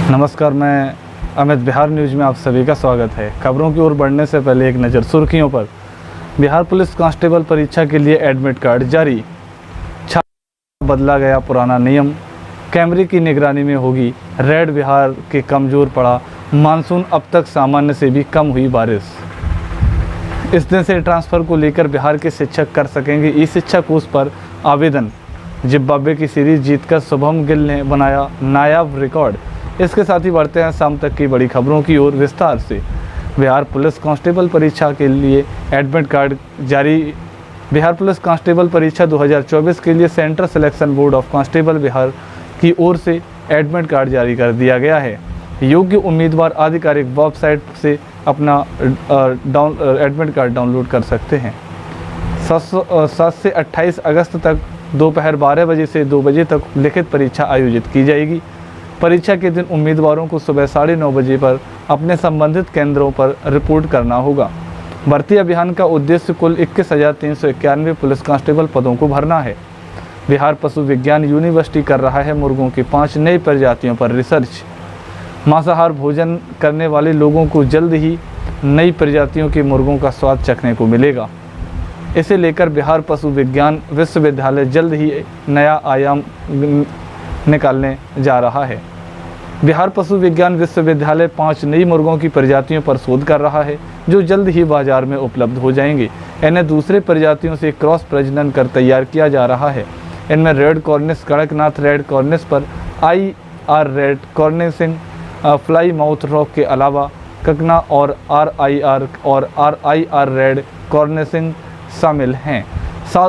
नमस्कार, मैं अमित। बिहार न्यूज़ में आप सभी का स्वागत है। खबरों की ओर बढ़ने से पहले एक नज़र सुर्खियों पर। बिहार पुलिस कांस्टेबल परीक्षा के लिए एडमिट कार्ड जारी। छात्र बदला गया पुराना नियम। कैमरे की निगरानी में होगी रेड। बिहार के कमज़ोर पड़ा मानसून, अब तक सामान्य से भी कम हुई बारिश। इस दिन से ट्रांसफ़र को लेकर बिहार के शिक्षक कर सकेंगे ई शिक्षा कोर्स पर आवेदन। जिम्बाब्वे की सीरीज जीतकर शुभम गिल ने बनाया नायाब रिकॉर्ड। इसके साथ ही बढ़ते हैं शाम तक की बड़ी खबरों की ओर विस्तार से। बिहार पुलिस कांस्टेबल परीक्षा के लिए एडमिट कार्ड जारी। बिहार पुलिस कांस्टेबल परीक्षा 2024 के लिए central selection board of constable Bihar की ओर से एडमिट कार्ड जारी कर दिया गया है। योग्य उम्मीदवार आधिकारिक वेबसाइट से अपना एडमिट कार्ड डाउनलोड कर सकते हैं। 7 से 28 अगस्त तक दोपहर 12 बजे से 2 बजे तक लिखित परीक्षा आयोजित की जाएगी। परीक्षा के दिन उम्मीदवारों को सुबह 9:30 बजे पर अपने संबंधित केंद्रों पर रिपोर्ट करना होगा। भर्ती अभियान का उद्देश्य कुल 21,391 पुलिस कांस्टेबल पदों को भरना है। बिहार पशु विज्ञान यूनिवर्सिटी कर रहा है मुर्गों की 5 नई प्रजातियों पर रिसर्च। मांसाहार भोजन करने वाले लोगों को जल्द ही नई प्रजातियों के मुर्गों का स्वाद चखने को मिलेगा। इसे लेकर बिहार पशु विज्ञान विश्वविद्यालय जल्द ही नया आयाम निकालने जा रहा है। बिहार पशु विज्ञान विश्वविद्यालय 5 नई मुर्गों की प्रजातियों पर शोध कर रहा है, जो जल्द ही बाजार में उपलब्ध हो जाएंगी। इन्हें दूसरे प्रजातियों से क्रॉस प्रजनन कर तैयार किया जा रहा है। इनमें red cornish, Kadaknath red cornish पर IR रेड कॉर्निसिंग, फ्लाई माउथ रॉक के अलावा ककना और RIR रेड कॉर्निसिंग शामिल हैं।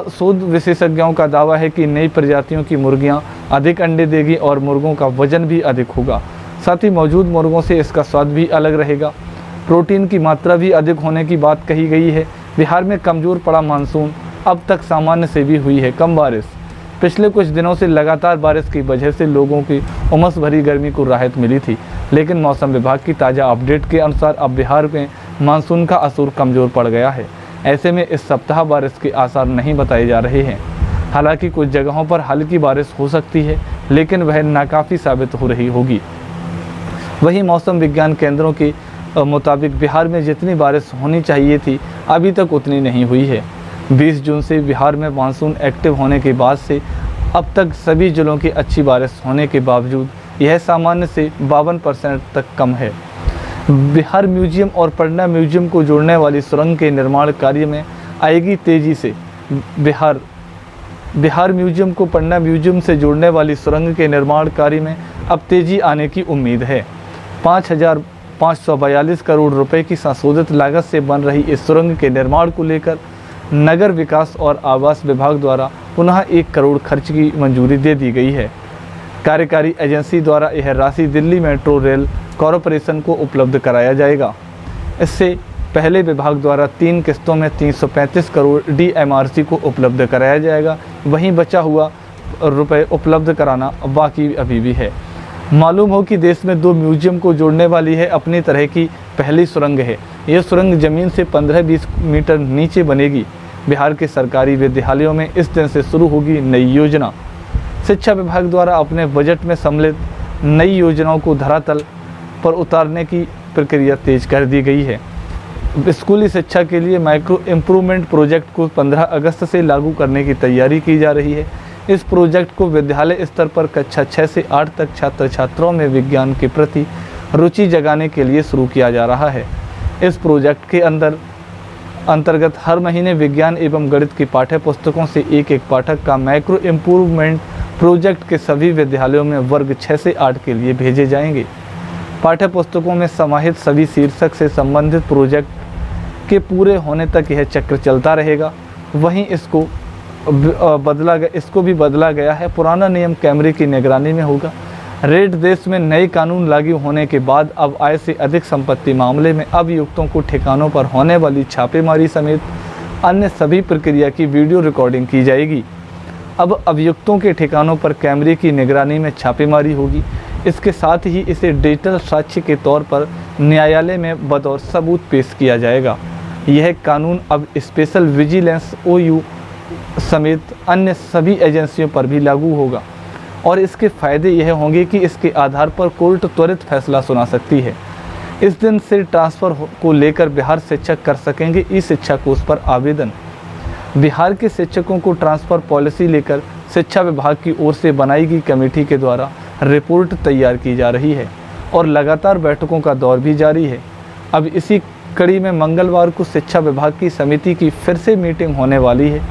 शोध विशेषज्ञों का दावा है कि नई प्रजातियों की मुर्गियां अधिक अंडे देगी और मुर्गों का वजन भी अधिक होगा। साथ ही मौजूद मुर्गों से इसका स्वाद भी अलग रहेगा। प्रोटीन की मात्रा भी अधिक होने की बात कही गई है। बिहार में कमज़ोर पड़ा मानसून, अब तक सामान्य से भी हुई है कम बारिश। पिछले कुछ दिनों से लगातार बारिश की वजह से लोगों की उमस भरी गर्मी को राहत मिली थी, लेकिन मौसम विभाग की ताज़ा अपडेट के अनुसार अब बिहार में मानसून का असर कमज़ोर पड़ गया है। ऐसे में इस सप्ताह बारिश के आसार नहीं बताए जा रहे हैं। हालांकि कुछ जगहों पर हल्की बारिश हो सकती है, लेकिन वह नाकाफ़ी साबित हो रही होगी। वहीं मौसम विज्ञान केंद्रों के मुताबिक बिहार में जितनी बारिश होनी चाहिए थी, अभी तक उतनी नहीं हुई है। 20 जून से बिहार में मानसून एक्टिव होने के बाद से अब तक सभी जिलों की अच्छी बारिश होने के बावजूद यह सामान्य से 52% तक कम है। बिहार म्यूजियम और पटना म्यूजियम को जोड़ने वाली सुरंग के निर्माण कार्य में आएगी तेजी से। बिहार म्यूजियम को पटना म्यूजियम से जोड़ने वाली सुरंग के निर्माण कार्य में अब तेजी आने की उम्मीद है। 5,542 करोड़ रुपए की संशोधित लागत से बन रही इस सुरंग के निर्माण को लेकर नगर विकास और आवास विभाग द्वारा पुनः 1 करोड़ खर्च की मंजूरी दे दी गई है। कार्यकारी एजेंसी द्वारा यह राशि दिल्ली मेट्रो रेल कॉरपोरेशन को उपलब्ध कराया जाएगा। इससे पहले विभाग द्वारा 3 किस्तों में 335 करोड़ DMRC को उपलब्ध कराया जाएगा। वहीं बचा हुआ रुपए उपलब्ध कराना बाकी अभी भी है। मालूम हो कि देश में 2 म्यूजियम को जोड़ने वाली है अपनी तरह की पहली सुरंग है। यह सुरंग जमीन से 15-20 मीटर नीचे बनेगी। बिहार के सरकारी विद्यालयों में इस दिन से शुरू होगी नई योजना। शिक्षा विभाग द्वारा अपने बजट में सम्मिलित नई योजनाओं को धरातल पर उतारने की प्रक्रिया तेज कर दी गई है। स्कूली शिक्षा के लिए माइक्रो इम्प्रूवमेंट प्रोजेक्ट को 15 अगस्त से लागू करने की तैयारी की जा रही है। इस प्रोजेक्ट को विद्यालय स्तर पर कक्षा 6 से 8 तक छात्र छात्राओं में विज्ञान के प्रति रुचि जगाने के लिए शुरू किया जा रहा है। इस प्रोजेक्ट के अंतर्गत हर महीने विज्ञान एवं गणित की पाठ्य पुस्तकों से एक पाठक का माइक्रो इम्प्रूवमेंट प्रोजेक्ट के सभी विद्यालयों में वर्ग 6 से 8 के लिए भेजे जाएंगे। पाठ्य पुस्तकों में समाहित सभी शीर्षक से संबंधित प्रोजेक्ट के पूरे होने तक यह चक्र चलता रहेगा। वहीं इसको भी बदला गया है। पुराना नियम कैमरे की निगरानी में होगा। रेड देश में नए कानून लागू होने के बाद अब आय से अधिक संपत्ति मामले में अभियुक्तों को ठिकानों पर होने वाली छापेमारी समेत अन्य सभी प्रक्रिया की वीडियो रिकॉर्डिंग की जाएगी। अब अभियुक्तों के ठिकानों पर कैमरे की निगरानी में छापेमारी होगी। इसके साथ ही इसे डिजिटल साक्ष्य के तौर पर न्यायालय में बतौर सबूत पेश किया जाएगा। यह कानून अब स्पेशल विजिलेंस OU समेत अन्य सभी एजेंसियों पर भी लागू होगा। और इसके फायदे यह होंगे कि इसके आधार पर कोर्ट त्वरित फैसला सुना सकती है। इस दिन से ट्रांसफ़र को लेकर बिहार शिक्षक कर सकेंगे ई शिक्षा कोष पर आवेदन। बिहार के शिक्षकों को ट्रांसफ़र पॉलिसी लेकर शिक्षा विभाग की ओर से बनाई गई कमेटी के द्वारा रिपोर्ट तैयार की जा रही है और लगातार बैठकों का दौर भी जारी है। अब इसी कड़ी में मंगलवार को शिक्षा विभाग की समिति की फिर से मीटिंग होने वाली है।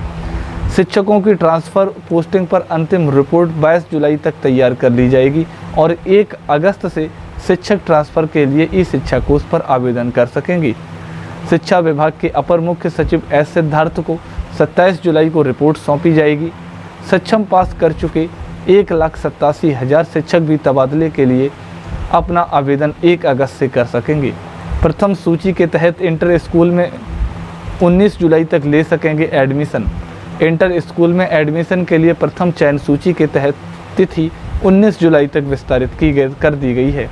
शिक्षकों की ट्रांसफ़र पोस्टिंग पर अंतिम रिपोर्ट 22 जुलाई तक तैयार कर ली जाएगी और 1 अगस्त से शिक्षक ट्रांसफ़र के लिए ई शिक्षा कोष पर आवेदन कर सकेंगे। शिक्षा विभाग के अपर मुख्य सचिव एस सिद्धार्थ को 27 जुलाई को रिपोर्ट सौंपी जाएगी। सक्षम पास कर चुके 1,87,000 शिक्षक भी तबादले के लिए अपना आवेदन 1 अगस्त से कर सकेंगे। प्रथम सूची के तहत इंटर स्कूल में 19 जुलाई तक ले सकेंगे एडमिशन। इंटर स्कूल में एडमिशन के लिए प्रथम चयन सूची के तहत तिथि 19 जुलाई तक विस्तारित कर दी गई है।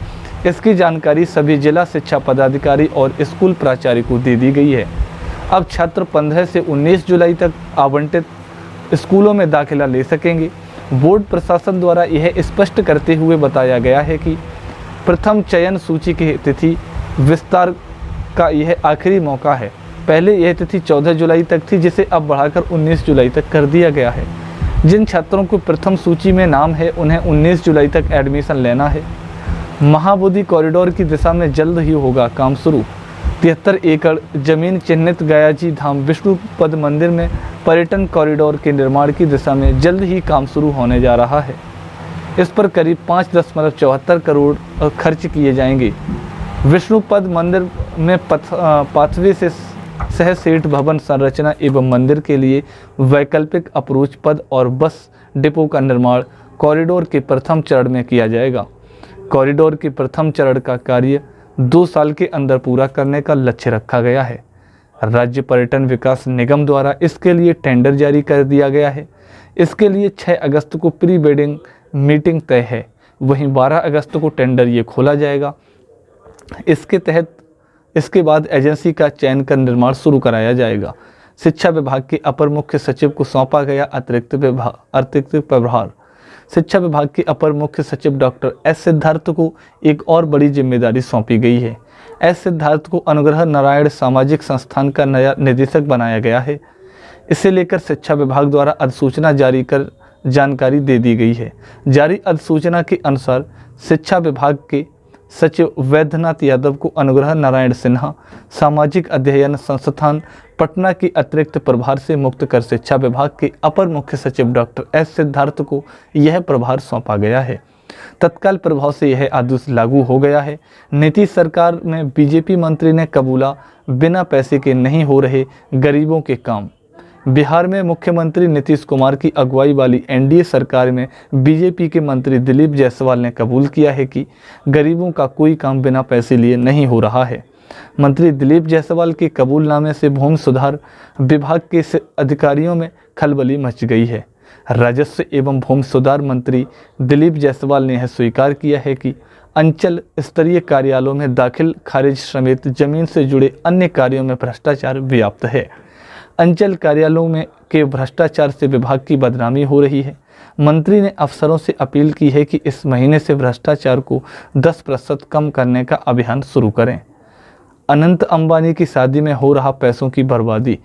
इसकी जानकारी सभी जिला शिक्षा पदाधिकारी और स्कूल प्राचार्य को दे दी गई है। अब छात्र 15 से 19 जुलाई तक आवंटित स्कूलों में दाखिला ले सकेंगे। बोर्ड प्रशासन द्वारा यह स्पष्ट करते हुए बताया गया है कि प्रथम चयन सूची की तिथि विस्तार का यह आखिरी मौका है। पहले यह तिथि 14 जुलाई तक थी, जिसे अब बढ़ाकर 19 जुलाई तक कर दिया गया है। जिन छात्रों को प्रथम सूची में नाम है उन्हें 19 जुलाई तक एडमिशन लेना है। महाबोधि कॉरिडोर की दिशा में जल्द ही होगा काम शुरू। 73 एकड़ जमीन चिन्हित गयाजी धाम विष्णु पद मंदिर में पर्यटन कॉरिडोर के निर्माण की दिशा में जल्द ही काम शुरू होने जा रहा है। इस पर करीब 5.74 करोड़ खर्च किए जाएंगे। विष्णु पद मंदिर में पाथवे से सह सेठ भवन संरचना एवं मंदिर के लिए वैकल्पिक अप्रोच पद और बस डिपो का निर्माण कॉरिडोर के प्रथम चरण में किया जाएगा। कॉरिडोर के प्रथम चरण का कार्य 2 साल के अंदर पूरा करने का लक्ष्य रखा गया है। राज्य पर्यटन विकास निगम द्वारा इसके लिए टेंडर जारी कर दिया गया है। इसके लिए 6 अगस्त को प्री वेडिंग मीटिंग तय है। वहीं 12 अगस्त को टेंडर ये खोला जाएगा। इसके बाद एजेंसी का चयन कर निर्माण शुरू कराया जाएगा। शिक्षा विभाग के अपर मुख्य सचिव को सौंपा गया अतिरिक्त प्रभार। शिक्षा विभाग के अपर मुख्य सचिव डॉक्टर एस सिद्धार्थ को एक और बड़ी जिम्मेदारी सौंपी गई है। एस सिद्धार्थ को अनुग्रह नारायण सामाजिक संस्थान का नया निदेशक बनाया गया है। इसे लेकर शिक्षा विभाग द्वारा अधिसूचना जारी कर जानकारी दे दी गई है। जारी अधिसूचना के अनुसार शिक्षा विभाग के सचिव वैद्यनाथ यादव को अनुग्रह नारायण सिन्हा सामाजिक अध्ययन संस्थान पटना की अतिरिक्त प्रभार से मुक्त कर शिक्षा विभाग के अपर मुख्य सचिव डॉक्टर एस सिद्धार्थ को यह प्रभार सौंपा गया है। तत्काल प्रभाव से यह आदेश लागू हो गया है। नीतीश सरकार में बीजेपी मंत्री ने कबूला बिना पैसे के नहीं हो रहे गरीबों के काम। बिहार में मुख्यमंत्री नीतीश कुमार की अगुवाई वाली एनडीए सरकार में बीजेपी के मंत्री दिलीप जायसवाल ने कबूल किया है कि गरीबों का कोई काम बिना पैसे लिए नहीं हो रहा है। मंत्री दिलीप जायसवाल के कबूलनामे से भूमि सुधार विभाग के अधिकारियों में खलबली मच गई है। राजस्व एवं भूमि सुधार मंत्री दिलीप जायसवाल ने यह स्वीकार किया है कि अंचल स्तरीय कार्यालयों में दाखिल खारिज समेत जमीन से जुड़े अन्य कार्यों में भ्रष्टाचार व्याप्त है। अंचल कार्यालयों में के भ्रष्टाचार से विभाग की बदनामी हो रही है। मंत्री ने अफसरों से अपील की है कि इस महीने से भ्रष्टाचार को 10% कम करने का अभियान शुरू करें। अनंत अंबानी की शादी में हो रहा पैसों की बर्बादी।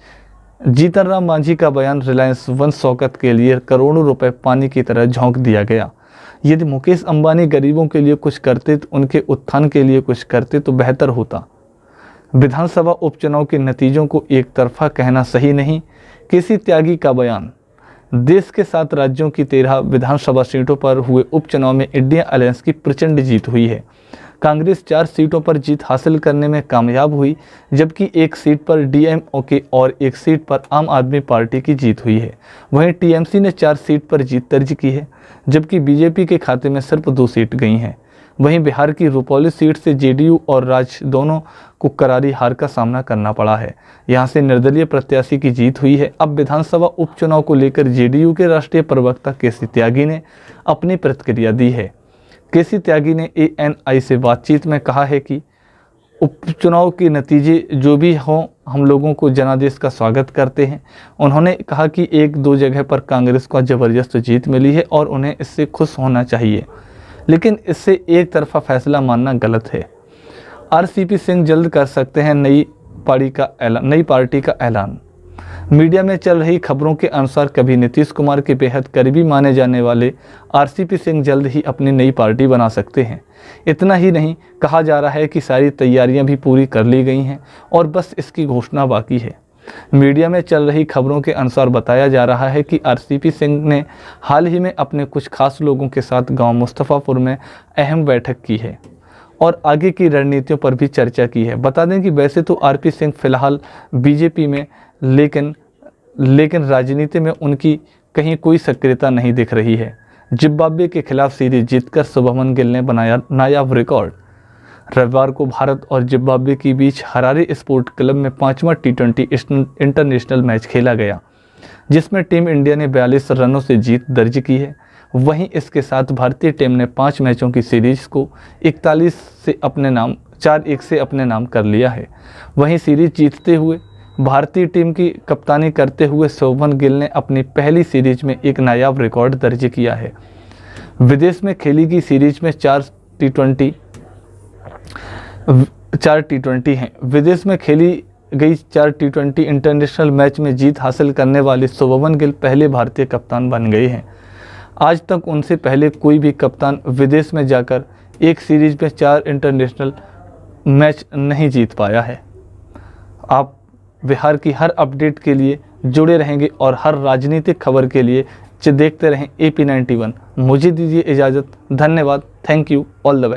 जीतन राम मांझी का बयान रिलायंस वन शौकत के लिए करोड़ों रुपए पानी की तरह झोंक दिया गया। यदि मुकेश अंबानी गरीबों के लिए कुछ करते, तो उनके उत्थान के लिए कुछ करते तो बेहतर होता। विधानसभा उपचुनाव के नतीजों को एक तरफा कहना सही नहीं। किसी त्यागी का बयान। देश के 7 राज्यों की 13 विधानसभा सीटों पर हुए उपचुनाव में इंडिया अलायंस की प्रचंड जीत हुई है। कांग्रेस 4 सीटों पर जीत हासिल करने में कामयाब हुई, जबकि 1 सीट पर डीएमके और 1 सीट पर आम आदमी पार्टी की जीत हुई है। वहीं टीएमसी ने 4 सीट पर जीत दर्ज की है, जबकि बीजेपी के खाते में सिर्फ 2 सीट गई हैं। वहीं बिहार की रुपौली सीट से जेडीयू और राज दोनों को करारी हार का सामना करना पड़ा है। यहां से निर्दलीय प्रत्याशी की जीत हुई है। अब विधानसभा उपचुनाव को लेकर जेडीयू के राष्ट्रीय प्रवक्ता केसी त्यागी ने अपनी प्रतिक्रिया दी है। केसी त्यागी ने एएनआई से बातचीत में कहा है कि उपचुनाव के नतीजे जो भी हों, हम लोगों को जनादेश का स्वागत करते हैं। उन्होंने कहा कि 1-2 जगह पर कांग्रेस को ज़बरदस्त जीत मिली है और उन्हें इससे खुश होना चाहिए, लेकिन इससे एक तरफा फैसला मानना गलत है। आरसीपी सिंह जल्द कर सकते हैं नई पार्टी का ऐलान। मीडिया में चल रही खबरों के अनुसार कभी नीतीश कुमार के बेहद करीबी माने जाने वाले आरसीपी सिंह जल्द ही अपनी नई पार्टी बना सकते हैं। इतना ही नहीं, कहा जा रहा है कि सारी तैयारियां भी पूरी कर ली गई हैं और बस इसकी घोषणा बाकी है। मीडिया में चल रही खबरों के अनुसार बताया जा रहा है कि आरसीपी सिंह ने हाल ही में अपने कुछ खास लोगों के साथ गांव मुस्तफ़ापुर में अहम बैठक की है और आगे की रणनीतियों पर भी चर्चा की है। बता दें कि वैसे तो आरपी सिंह फिलहाल बीजेपी में, लेकिन राजनीति में उनकी कहीं कोई सक्रियता नहीं दिख रही है। जिम्बाब्वे के खिलाफ सीरीज जीतकर शुभमन गिल ने बनाया नायाब रिकॉर्ड। रविवार को भारत और जिम्बाब्वे के बीच हरारे स्पोर्ट क्लब में 5वां T20 इंटरनेशनल मैच खेला गया, जिसमें टीम इंडिया ने 42 रनों से जीत दर्ज की है। वहीं इसके साथ भारतीय टीम ने 5 मैचों की सीरीज को 4-1 से अपने नाम कर लिया है। वहीं सीरीज जीतते हुए भारतीय टीम की कप्तानी करते हुए शुभमन गिल ने अपनी पहली सीरीज में एक नायाब रिकॉर्ड दर्ज किया है। विदेश में खेली गई सीरीज में 4 T20 हैं। विदेश में खेली गई 4 T20 इंटरनेशनल मैच में जीत हासिल करने वाले शुभमन गिल पहले भारतीय कप्तान बन गए हैं। आज तक उनसे पहले कोई भी कप्तान विदेश में जाकर एक सीरीज में 4 इंटरनेशनल मैच नहीं जीत पाया है। आप बिहार की हर अपडेट के लिए जुड़े रहेंगे और हर राजनीतिक खबर के लिए देखते रहें AP91। मुझे दीजिए इजाज़त। धन्यवाद। Thank you. All the best.